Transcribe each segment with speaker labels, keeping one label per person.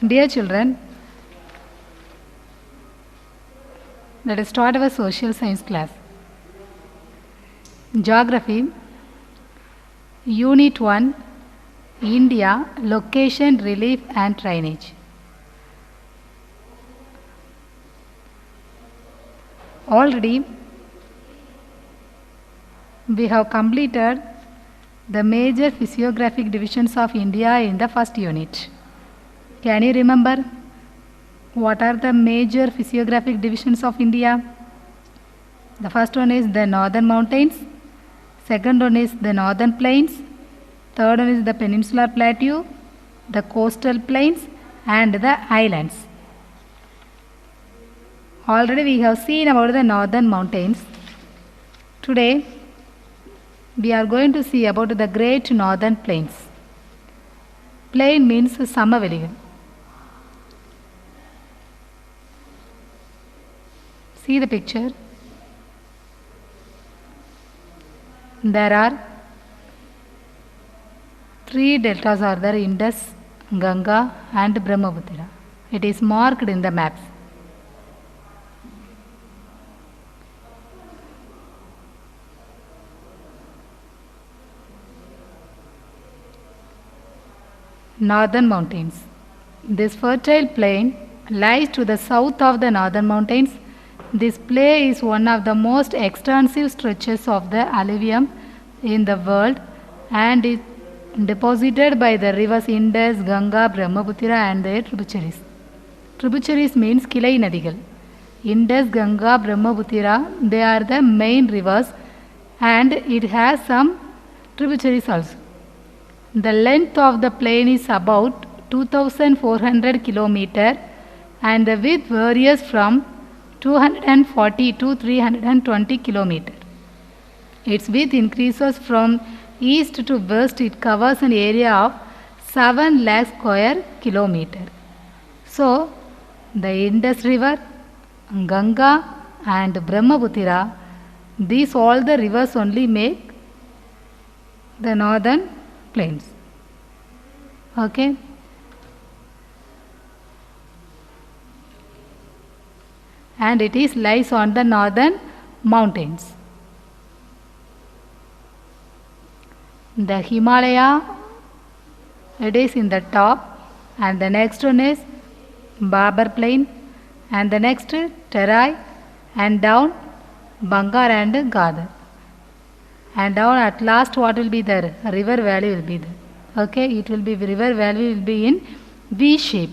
Speaker 1: Dear children, let us start our social science class. Geography, Unit 1, India, Location, Relief and Drainage. Already, we have completed the major physiographic divisions of India in the first unit. Can you remember what are the major physiographic divisions of India? The first one is the northern mountains, second one is the northern plains, third one is the peninsular plateau, the coastal plains and the islands. Already we have seen about the northern mountains. Today we are going to see about the great northern plains. Plain means Samaveligal. See the picture. There are three deltas are there: Indus, Ganga and Brahmaputra. It is marked in the maps. Northern mountains. This fertile plain lies to the south of the northern mountains. This plain is one of the most extensive stretches of the alluvium in the world and is deposited by the rivers Indus, Ganga, Brahmaputra and their tributaries. Tributaries means Kilai Nadigal. Indus, Ganga, Brahmaputra, they are the main rivers and it has some tributaries also. The length of the plain is about 2400 km and the width varies from 240 to 320 km. Its width increases from east to west. It covers an area of 7 lakh square kilometer. So, the Indus River, Ganga and Brahmaputra, these all the rivers only make the northern plains. Okay. And it is lies on the northern mountains. The Himalaya, it is in the top, and the next one is Babar plain, and the next Terai, and down Bangar and Gadar. And down at last what will be there? River valley will be there. Okay, it will be river valley will be in V shape.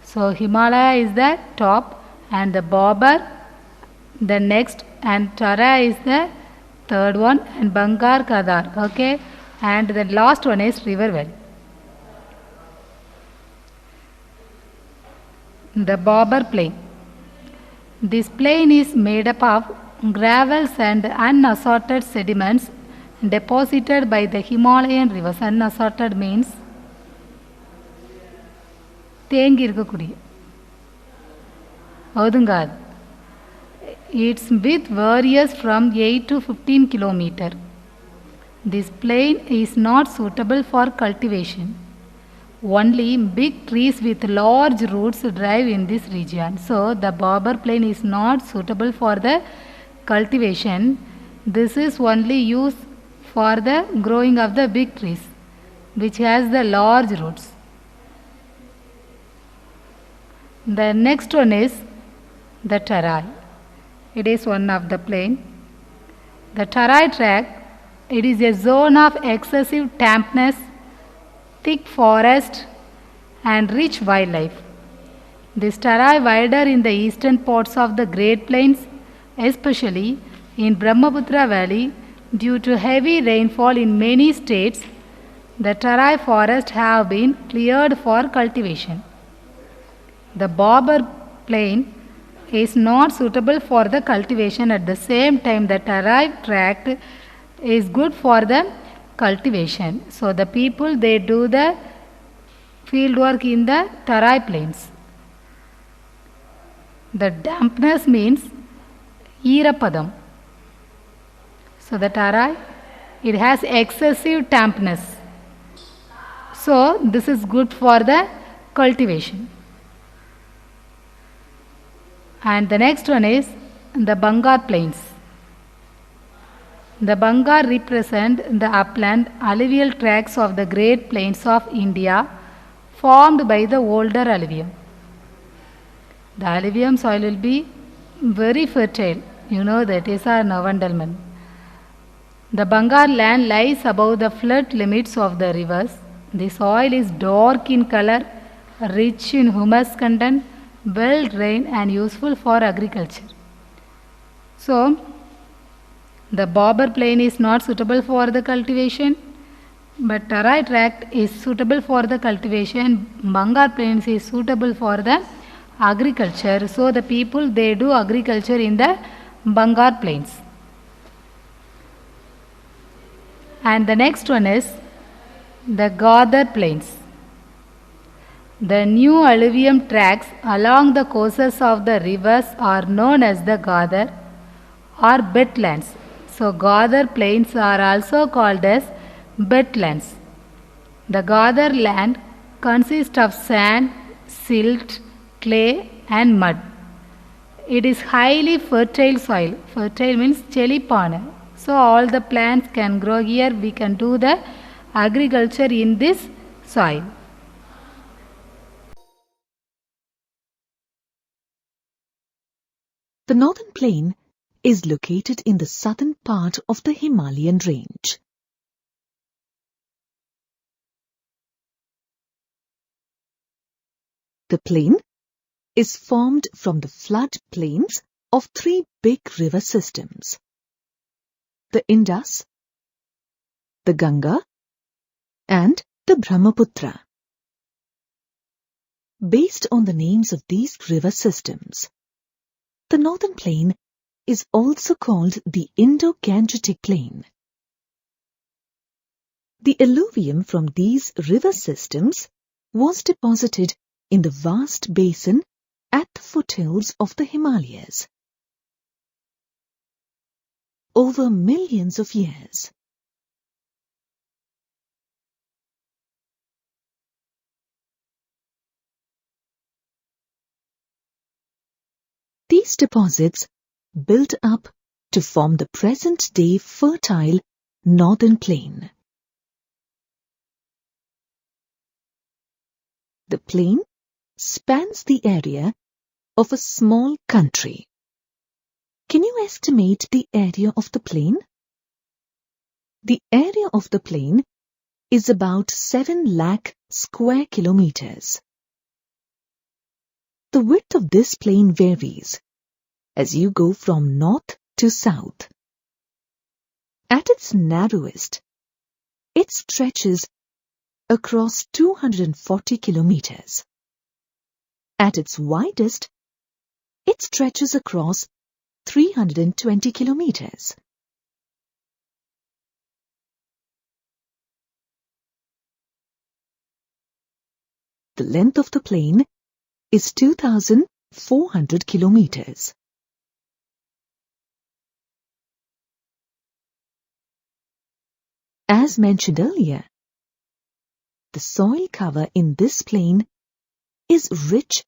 Speaker 1: So Himalaya is the top and the Babar the next and Tara is the third one and Bangar Gadar. Okay, and the last one is river valley. The Babar plain. This plain is made up of gravels and unassorted sediments deposited by the Himalayan rivers. Unassorted means தேங்கி இருக்கக்கூடிய ஒதுங்காது. Its width varies from 8 to 15 km. This plain is not suitable for cultivation. Only big trees with large roots thrive in this region. So the Babar plain is not suitable for the cultivation. This is only used for the growing of the big trees which has the large roots. The next one is the Tarai. It is one of the plain. The Tarai tract, it is a zone of excessive dampness, thick forest and rich wildlife. This Tarai wider in the eastern parts of the Great Plains, especially in Brahmaputra Valley. Due to heavy rainfall in many states, the Tarai forests have been cleared for cultivation. The Babar plain is not suitable for the cultivation. At the same time, the Tarai tract is good for the cultivation. So the people, they do the field work in the Tarai plains. The dampness means Eerapadam. So the Tarai, it has excessive dampness. So this is good for the cultivation. And the next one is the Bangar Plains. The Bangar represent the upland alluvial tracts of the Great Plains of India formed by the older alluvium. The alluvium soil will be very fertile. You know that is our Navandalman. The Bangar land lies above the flood limits of the rivers. The soil is dark in color, rich in humus content, well drained and useful for agriculture. So, the Bobber plain is not suitable for the cultivation, but Tarai tract is suitable for the cultivation. Bangar plains is suitable for the agriculture. So, the people they do agriculture in the Bangar plains. And the next one is the Ghadar plains. The new alluvium tracts along the courses of the rivers are known as the Ghadar or bedlands. So, Ghadar plains are also called as bedlands. The Ghadar land consists of sand, silt, clay and mud. It is highly fertile soil. Fertile means chelipana. So, all the plants can grow here. We can do the agriculture in this soil.
Speaker 2: The northern plain is located in the southern part of the Himalayan range. The plain is formed from the flood plains of three big river systems: the Indus, the Ganga, and the Brahmaputra. Based on the names of these river systems, the northern plain is also called the Indo-Gangetic Plain. The alluvium from these river systems was deposited in the vast basin at the foothills of the Himalayas over millions of years. These deposits built up to form the present-day fertile northern plain. The plain spans the area of a small country. Can you estimate the area of the plain? The area of the plain is about 7 lakh square kilometers. The width of this plain varies as you go from north to south. At its narrowest, it stretches across 240 kilometers. At its widest, it stretches across 320 kilometers. The length of the plain is 2,400 kilometers. As mentioned earlier, the soil cover in this plain is rich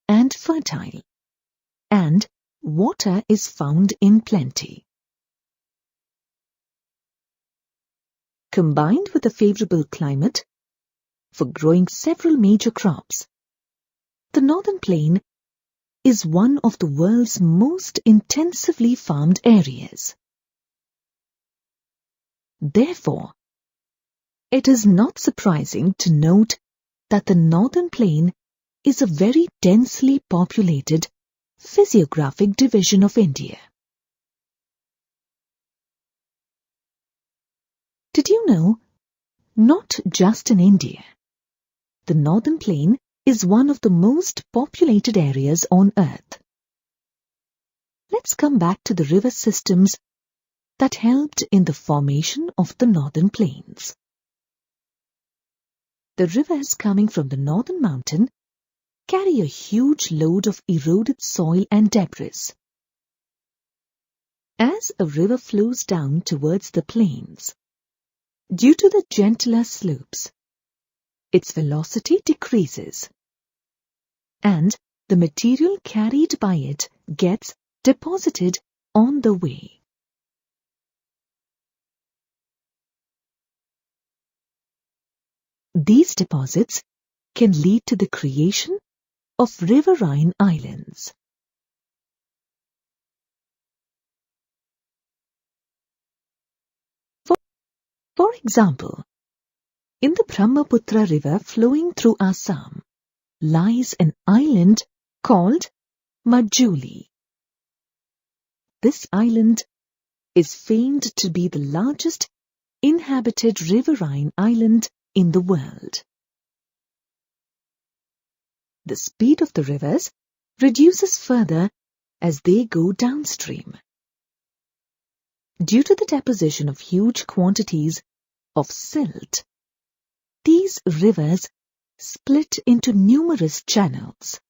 Speaker 2: and fertile, and water is found in plenty. Combined with a favorable climate for growing several major crops, the northern plain is one of the world's most intensively farmed areas. Therefore, it is not surprising to note that the northern plain is a very densely populated physiographic division of India. Did you know, not just in India, the northern plain is one of the most populated areas on Earth? Let's come back to the river systems that helped in the formation of the northern plains. The rivers coming from the northern mountain carry a huge load of eroded soil and debris. As a river flows down towards the plains, due to the gentler slopes, its velocity decreases. and the material carried by it gets deposited on the way. These deposits can lead to the creation of riverine islands. For example, in the Brahmaputra river flowing through Assam lies an island called Majuli. This island is famed to be the largest inhabited riverine island in the world. The speed of the rivers reduces further as they go downstream. Due to the deposition of huge quantities of silt, these rivers split into numerous channels.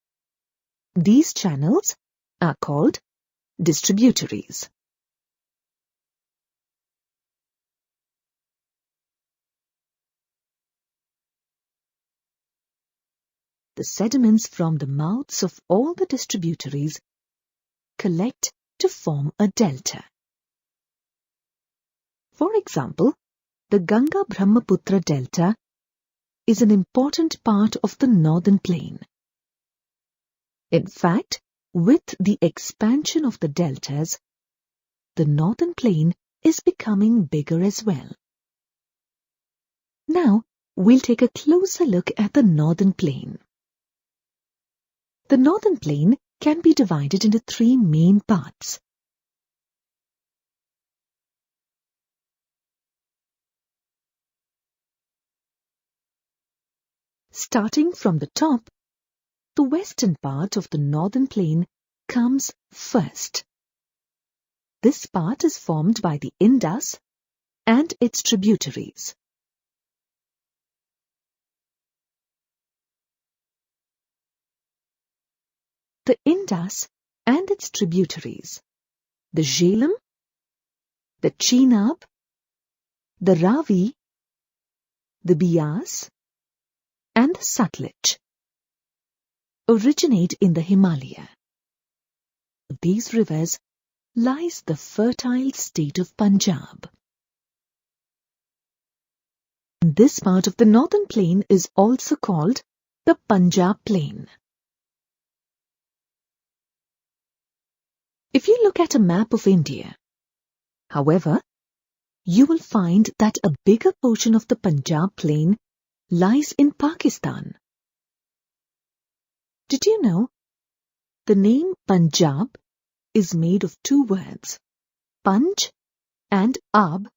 Speaker 2: These channels are called distributaries. The sediments from the mouths of all the distributaries collect to form a delta. For example, the Ganga-Brahmaputra delta is an important part of the northern plain. In fact, with the expansion of the deltas, the northern plain is becoming bigger as well. Now, we'll take a closer look at the northern plain. The northern plain can be divided into three main parts. Starting from the top, the western part of the northern plain comes first. This part is formed by the Indus and its tributaries. The Indus and its tributaries, the Jhelum, the Chenab, the Ravi, the Beas, and the Sutlej, originate in the Himalaya. These rivers lies the fertile state of Punjab. This part of the northern plain is also called the Punjab Plain. If you look at a map of India, however, you will find that a bigger portion of the Punjab Plain lies in Pakistan. Did you know? The name Punjab is made of two words, Panj and Ab.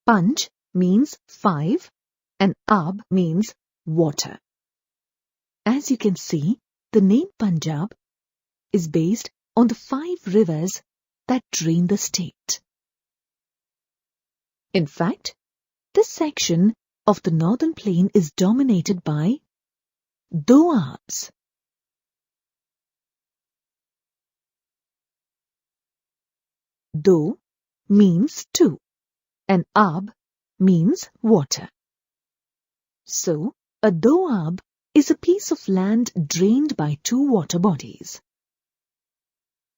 Speaker 2: Panj means 5 and Ab means water. As you can see, the name Punjab is based on the 5 rivers that drain the state. In fact, this section of the northern plain is dominated by Doabs. Do means two and Ab means water. So, a Doab is a piece of land drained by 2 water bodies.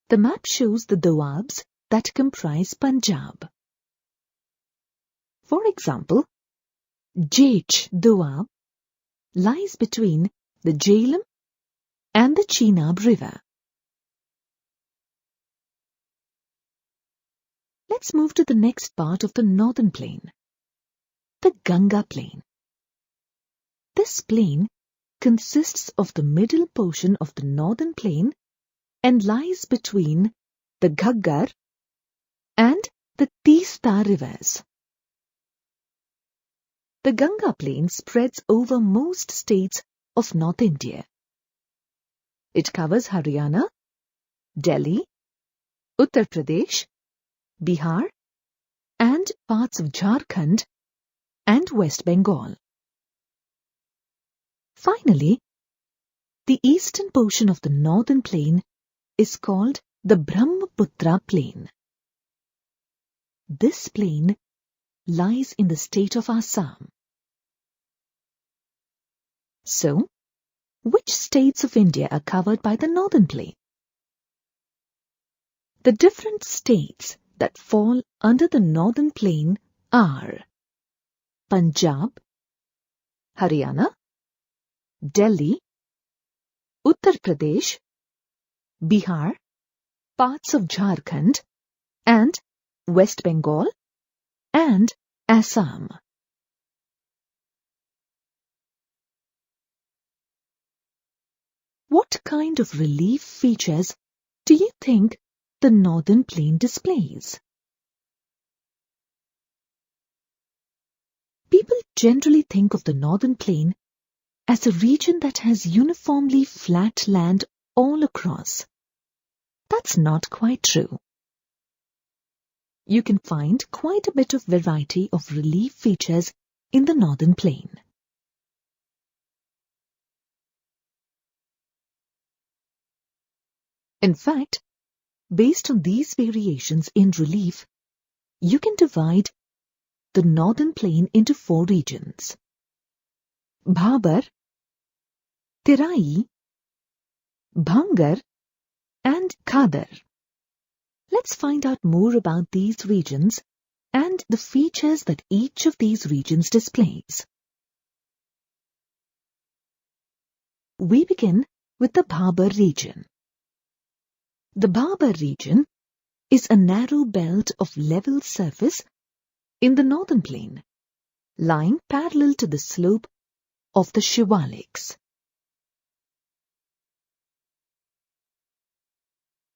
Speaker 2: The map shows the Doabs that comprise Punjab. For example, Jech Doab lies between the Jhelum and the Chenab river. Let's move to the next part of the northern plain, the Ganga plain. This plain consists of the middle portion of the northern plain and lies between the Ghaggar and the Teesta rivers. The Ganga plain spreads over most states of North India. It covers Haryana, Delhi, Uttar Pradesh, Bihar, and parts of Jharkhand and West Bengal. Finally, the eastern portion of the northern plain is called the Brahmaputra plain. This plain lies in the state of Assam. So, Which states of India are covered by the Northern Plain? The different states that fall under the Northern Plain are Punjab, Haryana, Delhi, Uttar Pradesh, Bihar, parts of Jharkhand, and West Bengal and Assam. What kind of relief features do you think the Northern Plain displays? People generally think of the Northern Plain as a region that has uniformly flat land all across. That's not quite true. You can find quite a bit of variety of relief features in the Northern Plain. In fact, based on these variations in relief, you can divide the Northern Plain into 4 regions: Bhabar, Terai, Bhangar, and Khadar. Let's find out more about these regions and the features that each of these regions displays. We begin with the Bhabar region. The Bhabar region is a narrow belt of level surface in the Northern Plain, lying parallel to the slope of the Shivaliks.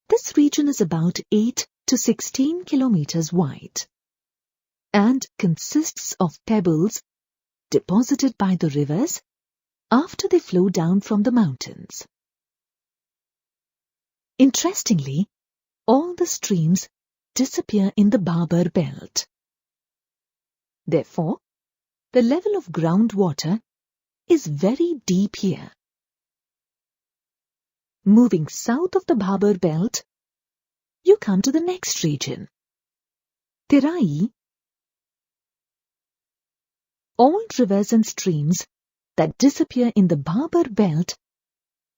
Speaker 2: This region is about 8 to 16 kilometers wide and consists of pebbles deposited by the rivers after they flow down from the mountains. Interestingly, all the streams disappear in the Bhabar belt. Therefore, the level of groundwater is very deep here. Moving south of the Bhabar belt, you come to the next region, Terai. All rivers and streams that disappear in the Bhabar belt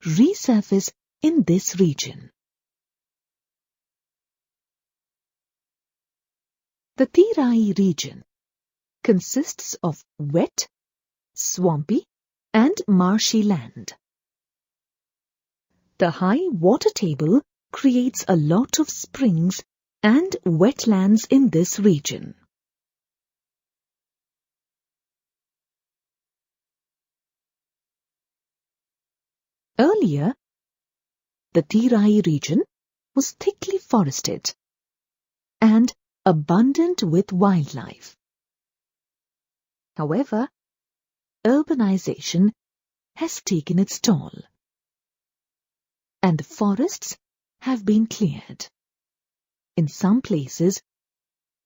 Speaker 2: resurface in this region. The Terai region consists of wet, swampy, and marshy land. The high water table creates a lot of springs and wetlands in this region. Earlier, the Terai region was thickly forested and abundant with wildlife. However, urbanization has taken its toll, and the forests have been cleared, in some places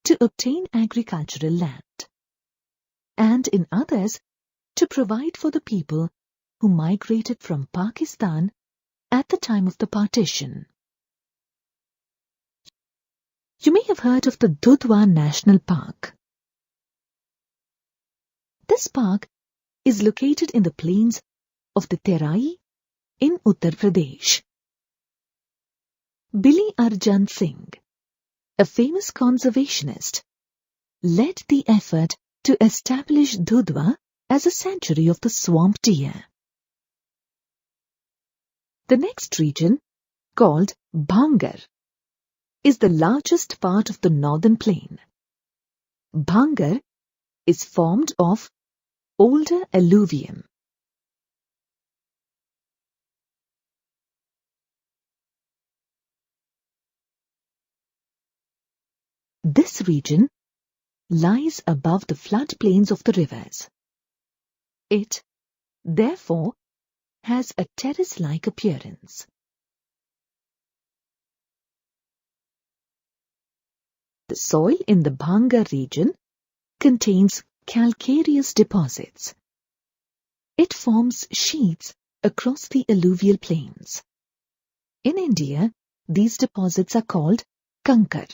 Speaker 2: to obtain agricultural land, and in others to provide for the people who migrated from Pakistan at the time of the partition. You may have heard of the Dudhwa National Park. This park is located in the plains of the Terai in Uttar Pradesh. Billy Arjan Singh, a famous conservationist, led the effort to establish Dudhwa as a sanctuary of the swamp deer. The next region, called Bhangar, is the largest part of the Northern Plain. Bhangar is formed of older alluvium. This region lies above the floodplains of the rivers. It, therefore, has a terrace-like appearance. The soil in the Bhangar region contains calcareous deposits. It forms sheets across the alluvial plains. In India, these deposits are called kankar.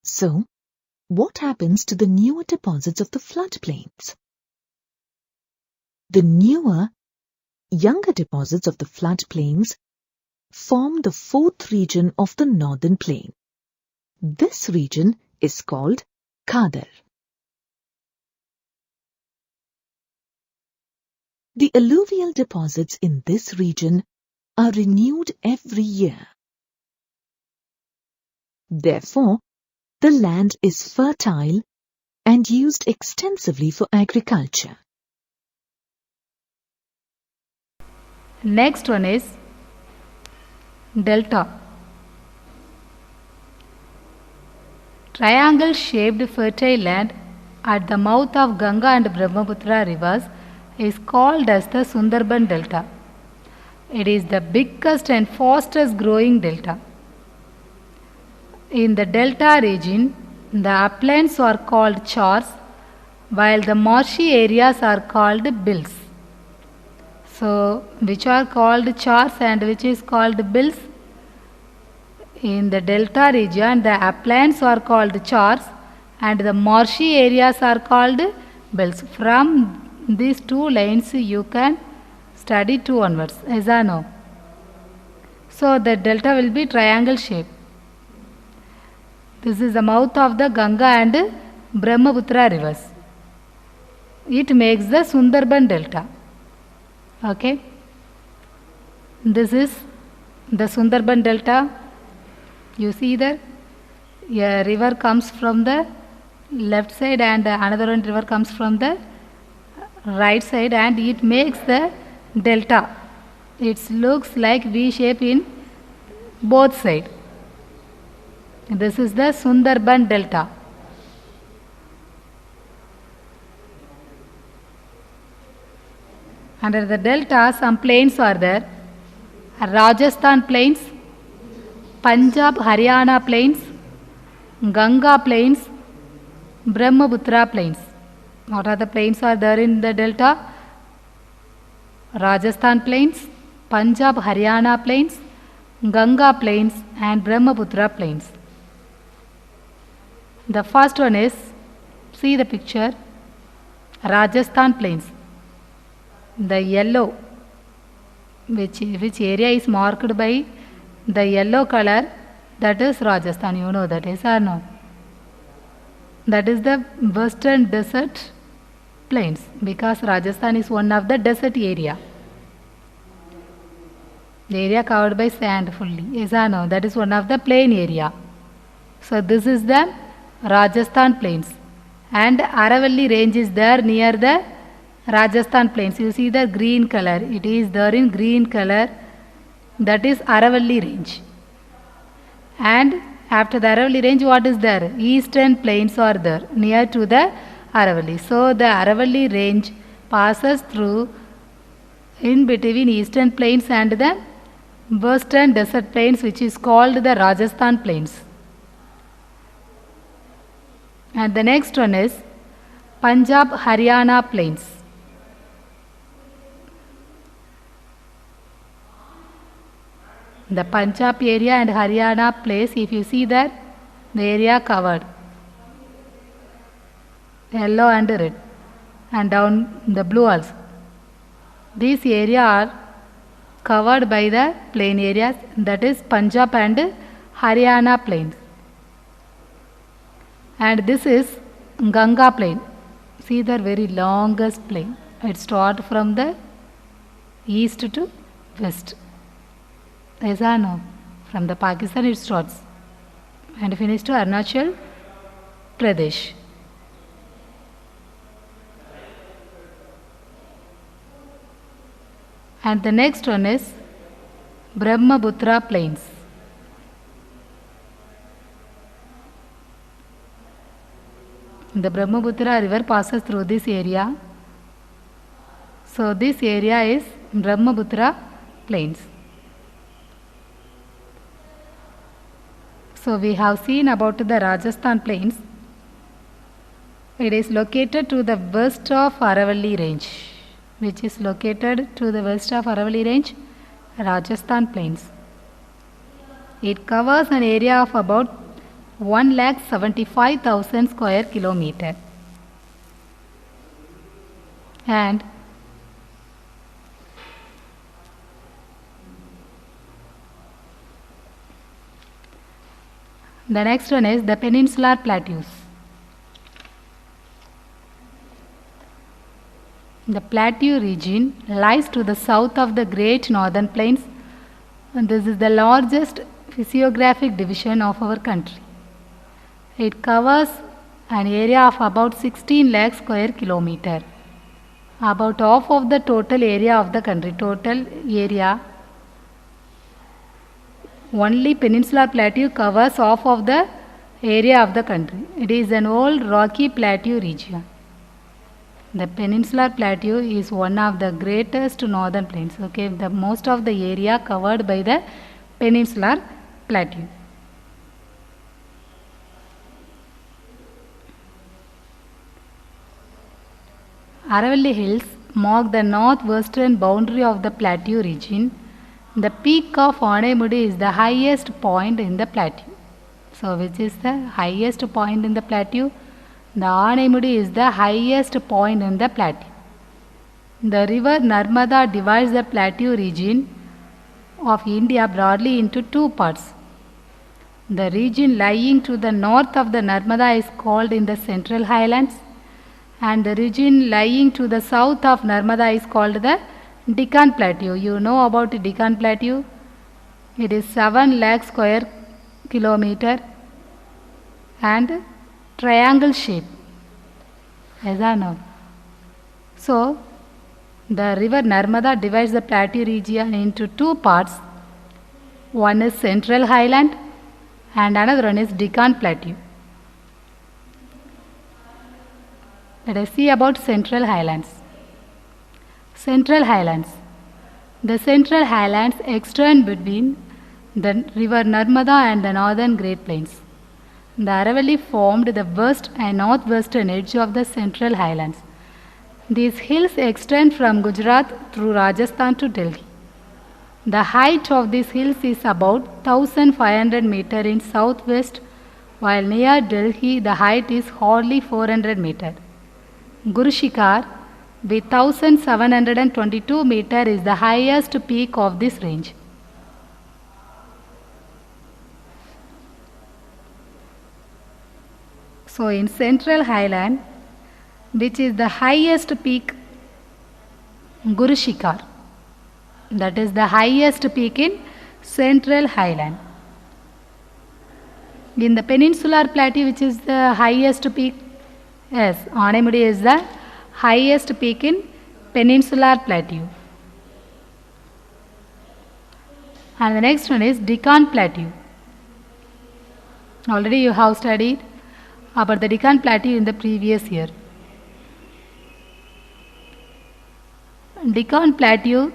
Speaker 2: So, what happens to the newer deposits of the floodplains? The newer, younger deposits of the floodplains form the fourth region of the northern plain. This region is called Khadar. The alluvial deposits in this region are renewed every year. Therefore, the land is fertile and used extensively for agriculture.
Speaker 1: Next one is delta. Triangle-shaped fertile land at the mouth of Ganga and Brahmaputra rivers is called as the Sundarban Delta. It is the biggest and fastest growing delta. In the delta region, the uplands are called chars, while the marshy areas are called bills. So, which are called chars and which is called bills? In the delta region, the uplands are called chars and the marshy areas are called bills. From these two lines, you can study two onwards, yes or no? So, the delta will be triangle shape. This is the mouth of the Ganga and Brahmaputra rivers. It makes the Sundarban Delta. Okay. This is the Sundarban Delta. You see there, a river comes from the left side and another one river comes from the right side and it makes the delta. It looks like V shape in both sides. This is the Sundarban Delta. Under the delta, some plains are there. Rajasthan plains, Punjab Haryana plains, Ganga plains, Brahmaputra plains. What are the plains are there in the delta? Rajasthan plains, Punjab Haryana plains, Ganga plains and Brahmaputra plains. The first one is, see the picture, Rajasthan plains. The yellow, which area is marked by the yellow color, that is Rajasthan. You know that, is or no? That is the western desert plains, because Rajasthan is one of the desert area. The area covered by sand fully, is or no? That is one of the plain area. So this is the Rajasthan plains, and Aravalli range is there near the Rajasthan plains. You see the green color, it is there in green color, that is Aravalli range. And after the Aravalli range, what is there? Eastern plains are there near to the Aravalli. So the Aravalli range passes through in between eastern plains and the western desert plains, which is called the Rajasthan plains. And the next one is Punjab Haryana plains. The Punjab area and Haryana place, if you see that, the area covered yellow and red and down the blue also. These areas are covered by the plain areas, that is Punjab and Haryana plains. And this is Ganga plain. See the very longest plain. It starts from the east to west. Yes or no? From the Pakistan it starts and finishes to Arunachal Pradesh. And the next one is Brahmaputra plains. The Brahmaputra river passes through this area. So this area is Brahmaputra plains. So we have seen about the Rajasthan plains. It is located to the west of Aravalli range. Which is located to the west of Aravalli range? Rajasthan plains. It covers an area of about 1,75,000 square kilometer. And The next one is the peninsular plateaus. The plateau region lies to the south of the Great Northern Plains, and this is the largest physiographic division of our country. It covers an area of about 16 lakh square kilometer, about half of the total area of the country. Total area, only peninsular plateau covers half of the area of the country. It is an old rocky plateau region. The peninsular plateau is one of the greatest northern plains. Okay, the most of the area covered by the peninsular plateau. Aravalli Hills mark the northwestern boundary of the plateau region. The peak of Anaimudi is the highest point in the plateau. So, which is the highest point in the plateau? The Anaimudi is the highest point in the plateau. The river Narmada divides the plateau region of India broadly into two parts. The region lying to the north of the Narmada is called in the Central Highlands, and the region lying to the south of Narmada is called the Deccan Plateau. You know about the Deccan Plateau? It is 7 lakh square kilometer and triangle shape. Yes or no? So, the river Narmada divides the plateau region into two parts. One is Central Highland and another one is Deccan Plateau. Let us see about Central Highlands. Central Highlands. The Central Highlands extend between the river Narmada and the northern Great Plains. The Aravalli formed the west and northwestern edge of the Central Highlands. These hills extend from Gujarat through Rajasthan to Delhi. The height of these hills is about 1500 meter in southwest, while near Delhi the height is hardly 400 meter. Guru Shikhar with 1722 meter is the highest peak of this range. So in Central Highland, which is the highest peak, Guru Shikhar, that is the highest peak in Central Highland. In the Peninsular Plateau, which is the highest peak, yes, Anaimudi is the highest peak in Peninsular Plateau. And the next one is Deccan Plateau. Already you have studied about the Deccan Plateau in the previous year. Deccan Plateau,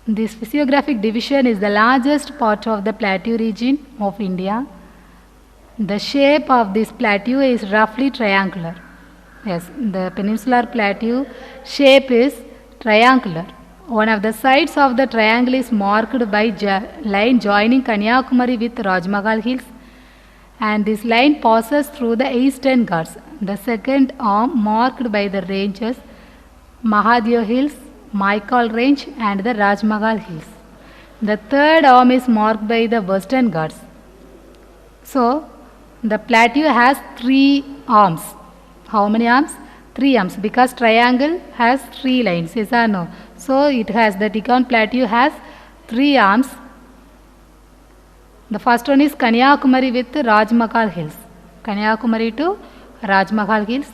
Speaker 1: this physiographic division is the largest part of the plateau region of India. The shape of this plateau is roughly triangular. Yes, the peninsular plateau shape is triangular. One of the sides of the triangle is marked by line joining Kanyakumari with Rajmahal Hills, and this line passes through the Eastern Ghats. The second arm marked by the ranges Mahadev Hills, Maikal Range and the Rajmahal Hills. The third arm is marked by the Western Ghats. So, the plateau has 3 arms. How many arms? 3 arms, because triangle has 3 lines, yes or no? So, it has, the Deccan Plateau has 3 arms. The first one is Kanyakumari with Rajmahal Hills. Kanyakumari to Rajmahal Hills.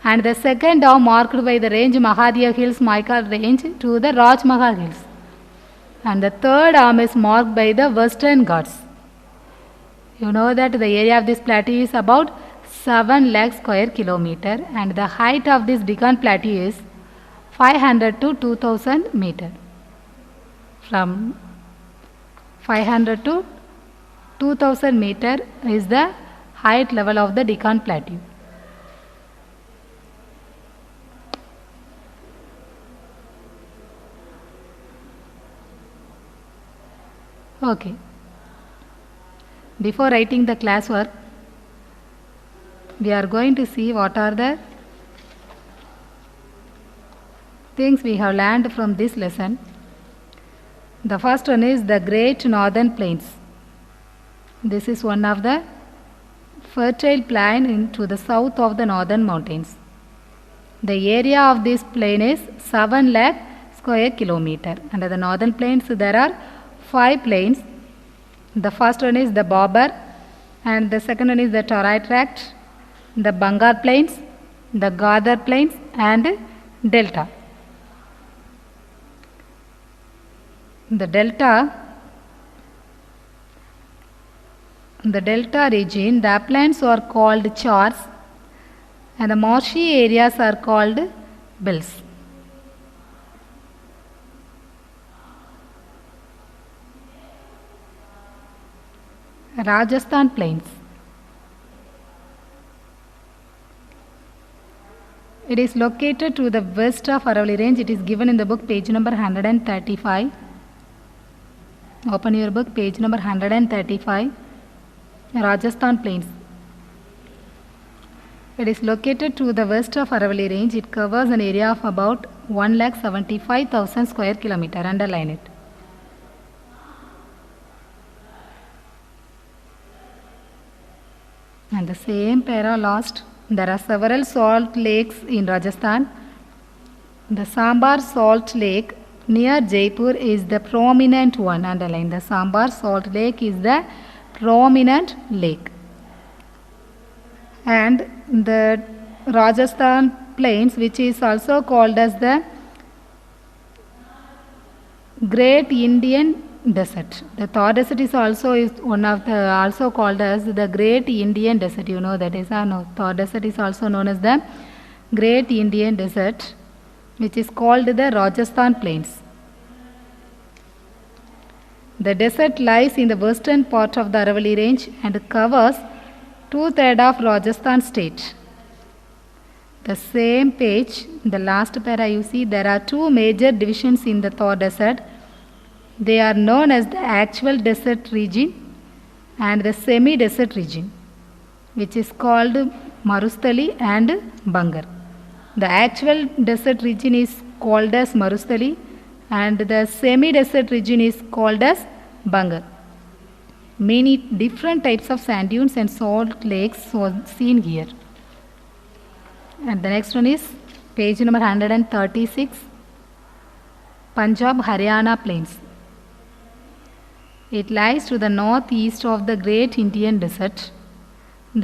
Speaker 1: And the second arm marked by the range Mahadev Hills, Maikal Range to the Rajmahal Hills. And the third arm is marked by the Western Ghats. You know that the area of this plateau is about 7 lakh square kilometer, and the height of this Deccan Plateau is 500 to 2000 meter. From 500 to 2000 meter is the height level of the Deccan Plateau. Okay. Before writing the classwork, we are going to see what are the things we have learned from this lesson. The first one is the Great Northern Plains. This is one of the fertile plain to the south of the northern mountains. The area of this plain is 7 lakh square kilometer. Under the northern plains there are 5 plains. The first one is the Bobber, and the second one is the Tarai Tract, the Bangar Plains, the Gadar Plains, and Delta. The Delta region, the uplands are called chars, and the marshy areas are called bills. Rajasthan Plains. It is located to the west of Aravalli Range. It is given in the book page number 135. Open your book, page number 135. Rajasthan Plains. It is located to the west of Aravalli Range. It covers an area of about 1,75,000 square kilometer. Underline it. And the same para last. There are several salt lakes in Rajasthan. The Sambar Salt Lake near Jaipur is the prominent one. Underline, the Sambar Salt Lake is the prominent lake. And the Rajasthan Plains, which is also called as the Great Indian Desert. The Thar Desert is also called as the Great Indian Desert. You know that is no. Thar Desert is also known as the Great Indian Desert, which is called the Rajasthan Plains. The desert lies in the western part of the Aravalli Range and covers 2/3 of Rajasthan state. The same page, the last para you see, there are 2 major divisions in the Thar Desert. They are known as the actual desert region and the semi-desert region, which is called Marustali and Bangar. The actual desert region is called as Marustali and the semi-desert region is called as Bangar. Many different types of sand dunes and salt lakes are seen here. And the next one is page number 136, Punjab Haryana Plains. It lies to the northeast of the Great Indian Desert.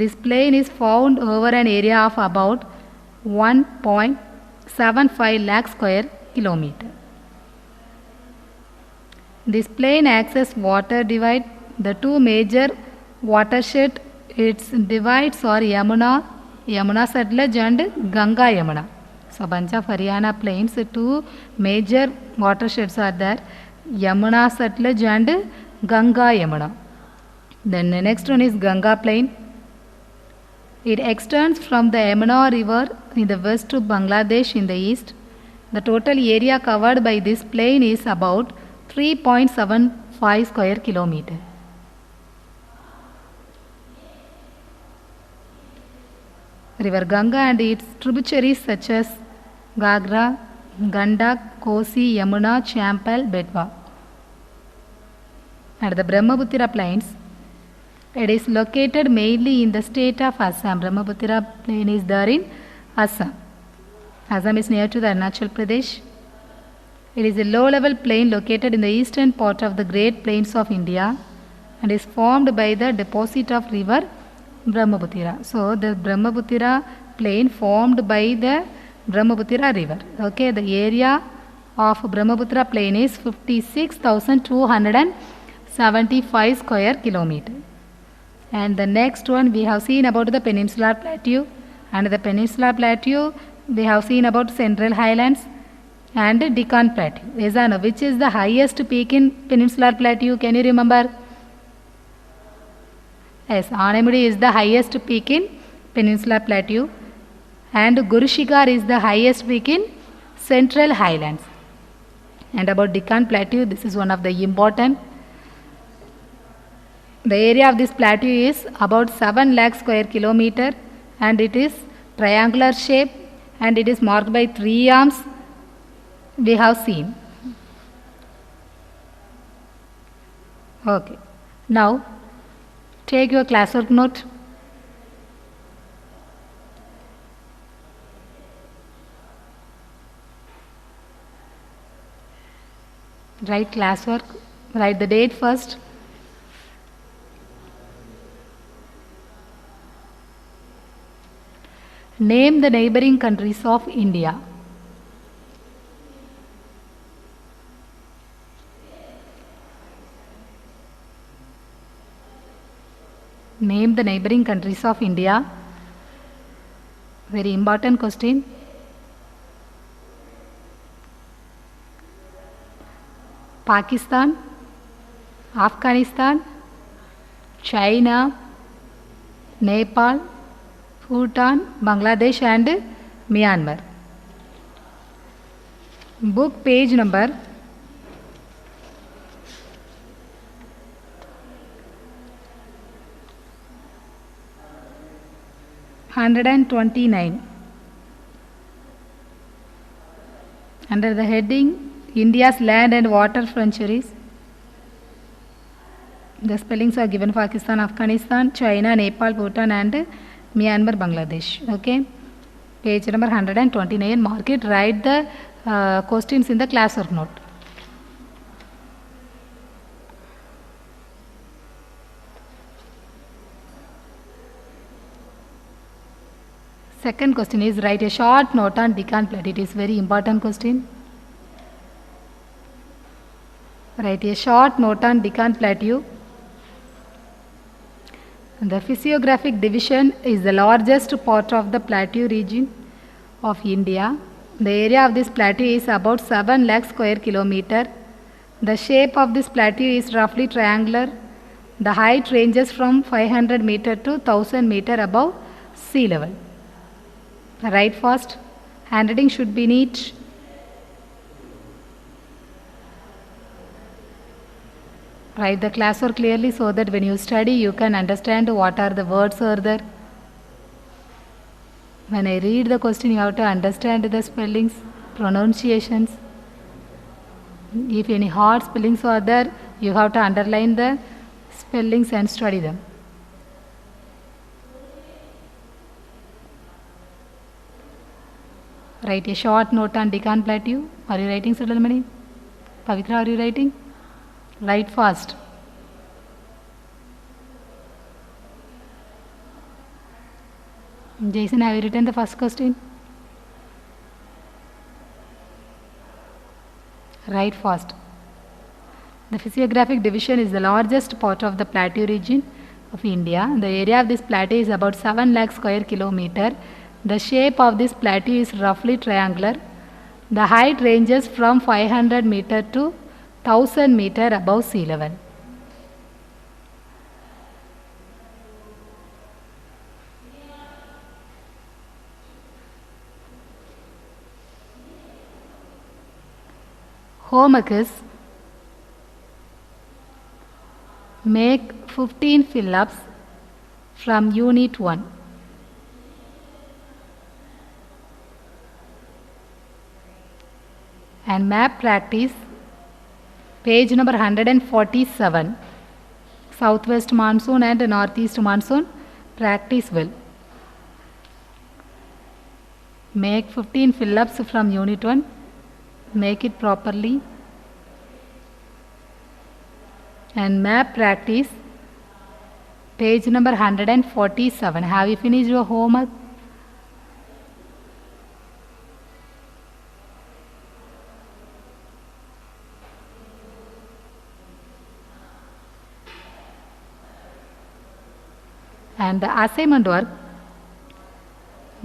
Speaker 1: This plain is found over an area of about 1.75 lakh square kilometer. This plain acts as water divide. The 2 major watershed its divides are Yamuna Satluj and Ganga Yamuna. So bunch of Haryana plains, 2 major watersheds are there, Yamuna Satluj and Ganga Yamuna. Then the next one is Ganga Plain. It extends from the Yamuna river in the west to Bangladesh in the east. The total area covered by this plain is about 3.75 square kilometer. River Ganga and its tributaries such as Gagra, Gandak, Kosi, Yamuna, Champal, Betwa. At the Brahmaputra Plains, it is located mainly in the state of Assam. Brahmaputra Plain is there in Assam. Assam is near to the Arunachal Pradesh. It is a low-level plain located in the eastern part of the Great Plains of India and is formed by the deposit of river Brahmaputra. So, the Brahmaputra plain formed by the Brahmaputra river. Okay, the area of Brahmaputra plain is 56,275 square kilometer. And the next one we have seen about the Peninsular Plateau, and the Peninsular Plateau we have seen about Central Highlands and Deccan Plateau. Yes or no? Which is the highest peak in Peninsular Plateau? Can you remember? Yes, Anamudi is the highest peak in Peninsular Plateau and Guru Shikhar is the highest peak in Central Highlands. And about Deccan Plateau, this is one of the important. The area of this plateau is about 7 lakh square kilometer and it is triangular shape and it is marked by 3 arms we have seen. Okay. Now, take your classwork note Write classwork. Write the date first. Name the neighboring countries of India. Name the neighboring countries of India. Very important question. Pakistan, Afghanistan, China, Nepal, Bhutan, Bangladesh and Myanmar. Book page number 129. Under the heading India's land and water frontiers, the spellings are given: Pakistan, Afghanistan, China, Nepal, Bhutan and Myanmar, Bangladesh. Okay, page number 129. Mark it. Write the questions in the classwork note. Second question is write a short note on Deccan Plateau. It is very important question. Write a short note on Deccan Plateau. The physiographic division is the largest part of the plateau region of India. The area of this plateau is about 7 lakh square kilometer. The shape of this plateau is roughly triangular. The height ranges from 500 meter to 1000 meter above sea level. Write fast. Handwriting should be neat. Write the classwork clearly so that when you study you can understand what are the words are there. When I read the question you have to understand the spellings, pronunciations. If any hard spellings are there, you have to underline the spellings and study them. Write a short note on Deccan Plateau. Are you writing, Sudalmani? Pavitra, are you writing? Write fast. Jason, have you written the first question? Write fast. The physiographic division is the largest part of the plateau region of India. The area of this plateau is about 7 lakh square kilometer. The shape of this plateau is roughly triangular. The height ranges from 500 meter to 1000 meter above sea level. Homework is make 15 fill-ups from Unit 1. And map practice, page number 147. Southwest monsoon and northeast monsoon, practice well. Make 15 fill-ups from Unit 1. Make it properly. And map practice, page number 147. Have you finished your homework? And the assignment work,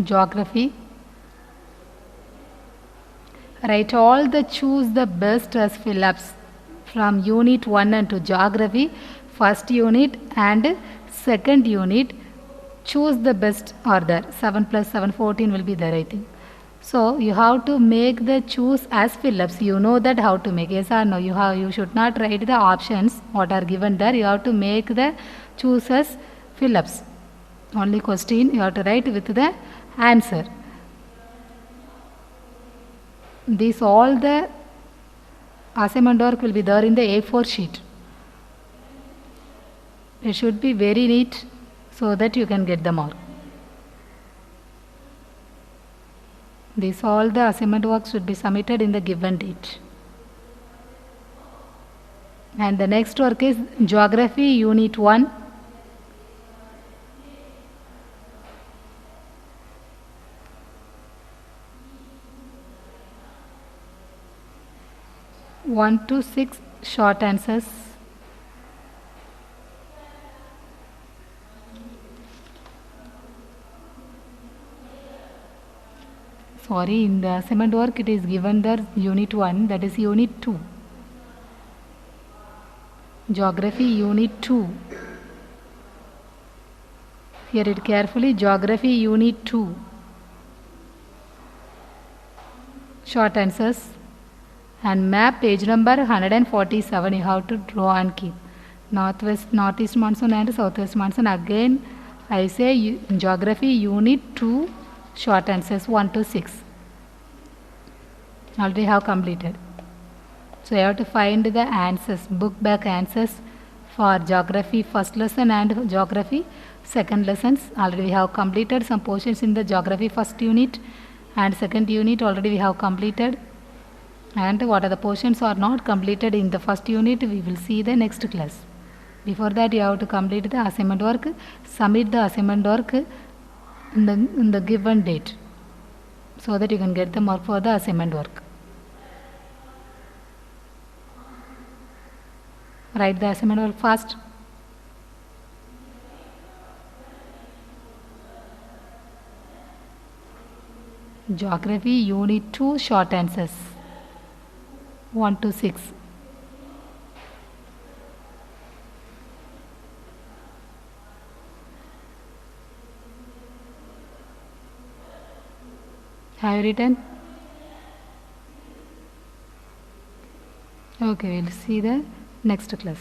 Speaker 1: geography. Write all the choose the best as fill-ups from Unit 1 and 2 geography, first unit and second unit. Choose the best are there. 7 plus 7, 14 will be there, I think. So you have to make the choose as fill-ups. You know that how to make. Yes or no? You should not write the options what are given there. You have to make the choose as fill-ups. Only question you have to write with the answer. These all the assignment work will be there in the A4 sheet. It should be very neat so that you can get the mark. These all the assignment work should be submitted in the given date. And the next work is Geography Unit 1. One to six short answers. Sorry, in the assignment work it is given the Unit 1, that is Unit 2. Geography Unit 2. Hear it carefully. Geography Unit 2. Short answers. And map page number 147. You have to draw and keep. Northeast monsoon and southwest monsoon. Again, I say Geography Unit 2. Short answers 1 to 6. Already have completed. So you have to find the answers, book back answers for Geography first lesson and Geography second lessons. Already we have completed some portions in the Geography first unit and second unit already we have completed. And what are the portions are not completed in the first unit, we will see the next class. Before that you have to complete the assignment work, submit the assignment work in the given date so that you can get the mark for the assignment work. Write the assignment work fast. Geography Unit 2 short answers 1 to 6. Have you written? Okay, we'll see the next class.